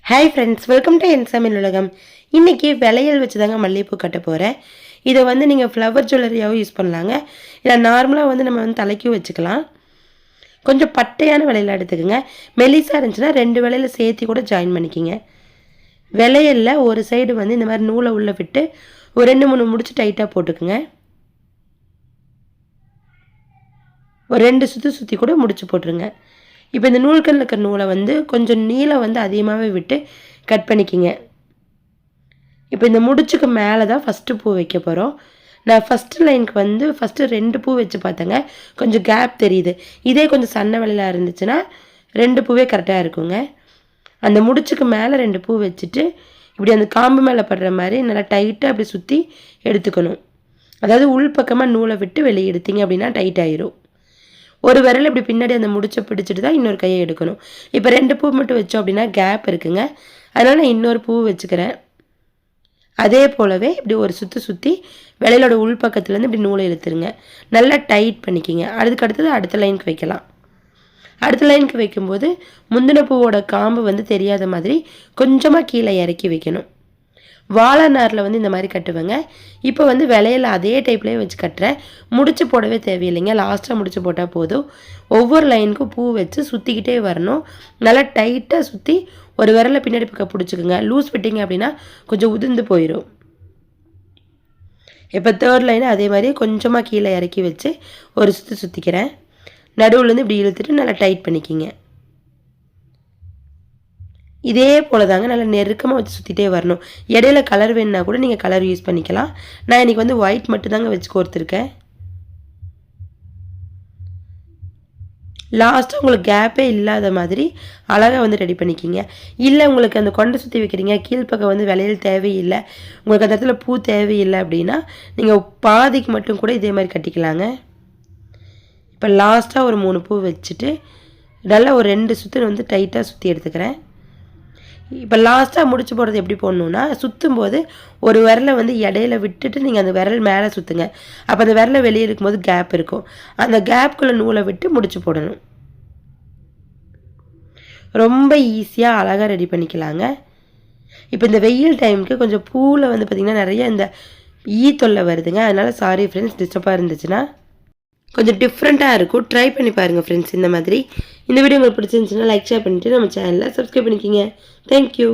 Hi friends, welcome to என் சமையல் உலகம். இன்றைக்கி விளையல் வச்சு தாங்க மல்லிகைப்பூ கட்ட போகிறேன். இதை வந்து நீங்கள் ஃப்ளவர் ஜுவல்லரியாகவும் யூஸ் பண்ணலாங்க, இல்லை நார்மலாக வந்து நம்ம வந்து தலைக்கும் வச்சுக்கலாம். கொஞ்சம் பட்டையான விலையில் எடுத்துக்கோங்க. மெலிசாக இருந்துச்சுன்னா 2 விலையில் சேர்த்து கூட ஜாயின் பண்ணிக்கிங்க. விலையில் ஒரு சைடு வந்து இந்த மாதிரி நூலை உள்ளே விட்டு ஒரு 2-3 முடிச்சு டைட்டாக போட்டுக்குங்க. ஒரு 2 சுற்றி கூட முடிச்சு போட்டுருங்க. இப்போ இந்த நூல்கண்ணில் இருக்கிற நூலை வந்து கொஞ்சம் நீளம் வந்து அதிகமாகவே விட்டு கட் பண்ணிக்கிங்க. இப்போ இந்த முடிச்சுக்கு மேலே தான் ஃபஸ்ட்டு பூ வைக்க போகிறோம். நான் ஃபஸ்ட்டு லைனுக்கு வந்து ஃபஸ்ட்டு 2 பூ வச்சு பார்த்தேங்க, கொஞ்சம் கேப் தெரியுது. இதே கொஞ்சம் சன்ன விலையில் இருந்துச்சுன்னா 2 பூவே கரெக்டாக இருக்குங்க. அந்த முடிச்சுக்கு மேலே 2 பூ வச்சுட்டு இப்படி அந்த காம்பு மேலே படுற மாதிரி நல்லா டைட்டாக அப்படி சுற்றி எடுத்துக்கணும். அதாவது உள் பக்கமாக நூலை விட்டு வெளியே எடுத்தீங்க அப்படின்னா டைட் ஆயிரும். ஒரு விரல் இப்படி பின்னாடி அந்த முடிச்சை பிடிச்சிட்டு தான் இன்னொரு கையை எடுக்கணும். இப்போ 2 பூ மட்டும் வச்சோம் அப்படின்னா கேப் இருக்குங்க, அதனால் நான் இன்னொரு பூ வச்சுக்கிறேன். அதே போலவே இப்படி ஒரு சுற்றி விலையிலோட உள் பக்கத்துலேருந்து இப்படி நூலை இழுத்துருங்க. நல்லா டைட் பண்ணிக்கிங்க. அதுக்கு அடுத்தது அடுத்த லைனுக்கு வைக்கலாம். அடுத்த லைனுக்கு வைக்கும்போது முந்தின பூவோட காம்பு வந்து தெரியாத மாதிரி கொஞ்சமாக கீழே இறக்கி வைக்கணும். வாழை நாரில் வந்து இந்த மாதிரி கட்டுவேங்க. இப்போ வந்து விலையில் அதே டைப்லேயே வச்சு கட்டுறேன். முடிச்சு போடவே தேவையில்லைங்க, லாஸ்ட்டாக முடிச்சு போட்டால் போதும். ஒவ்வொரு லைனுக்கும் பூ வச்சு சுற்றிக்கிட்டே வரணும். நல்லா டைட்டாக சுற்றி ஒரு விரலை பின்னாடி பக்கம் பிடிச்சிக்குங்க. லூஸ் விட்டிங்க அப்படின்னா கொஞ்சம் உதிர்ந்து போயிடும். இப்போ 3rd லைன் அதே மாதிரி கொஞ்சமாக கீழே இறக்கி வச்சு ஒரு சுற்றிக்கிறேன். நடுவுலேருந்து இப்படி இழுத்துட்டு நல்லா டைட் பண்ணிக்கிங்க. இதே போல் தாங்க நல்லா நெருக்கமாக வச்சு சுற்றிட்டே வரணும். இடையில கலர் வேணுன்னா கூட நீங்கள் கலர் யூஸ் பண்ணிக்கலாம். நான் இன்றைக்கி வந்து ஒயிட் மட்டும் தாங்க வச்சு கோர்த்துருக்கேன். லாஸ்ட்டாக உங்களுக்கு கேப்பே இல்லாத மாதிரி அழகாக வந்து ரெடி பண்ணிக்கிங்க. இல்லை உங்களுக்கு அந்த கொண்டை சுற்றி வைக்கிறீங்க, கீழ்ப்பக்கம் வந்து விலையில் தேவையில்லை, உங்களுக்கு அந்த இடத்துல பூ தேவையில்லை அப்படின்னா நீங்கள் பாதிக்கு மட்டும் கூட இதே மாதிரி கட்டிக்கலாங்க. இப்போ லாஸ்ட்டாக ஒரு 3 பூ வச்சுட்டு நல்லா ஒரு 2 சுற்று வந்து டைட்டாக சுற்றி எடுத்துக்கிறேன். இப்போ லாஸ்ட்டாக முடிச்சு போடுறது எப்படி போடணுன்னா, சுற்றும் போது ஒரு விரலை வந்து இடையில விட்டுட்டு நீங்கள் அந்த விரல் மேலே சுற்றுங்க. அப்போ அந்த விரலை வெளியே இருக்கும்போது கேப் இருக்கும். அந்த கேப்புக்குள்ளே நூலை விட்டு முடிச்சு போடணும். ரொம்ப ஈஸியாக அழகாக ரெடி பண்ணிக்கலாங்க. இப்போ இந்த வெயில் டைமுக்கு கொஞ்சம் பூவில் வந்து பார்த்திங்கன்னா நிறைய இந்த தொல்லை வருதுங்க. அதனால் சாரி ஃப்ரெண்ட்ஸ், டிஸ்டர்பாக இருந்துச்சுன்னா. கொஞ்சம் டிஃப்ரெண்ட்டாக இருக்கும், ட்ரை பண்ணி பாருங்கள் ஃப்ரெண்ட்ஸ். இந்த மாதிரி இந்த வீடியோ உங்களுக்கு பிடிச்சிருந்துச்சுன்னா லைக் ஷேர் பண்ணிவிட்டு நம்ம சேனலில் சப்ஸ்கிரைப் பண்ணிக்கிங்க. தேங்க்யூ.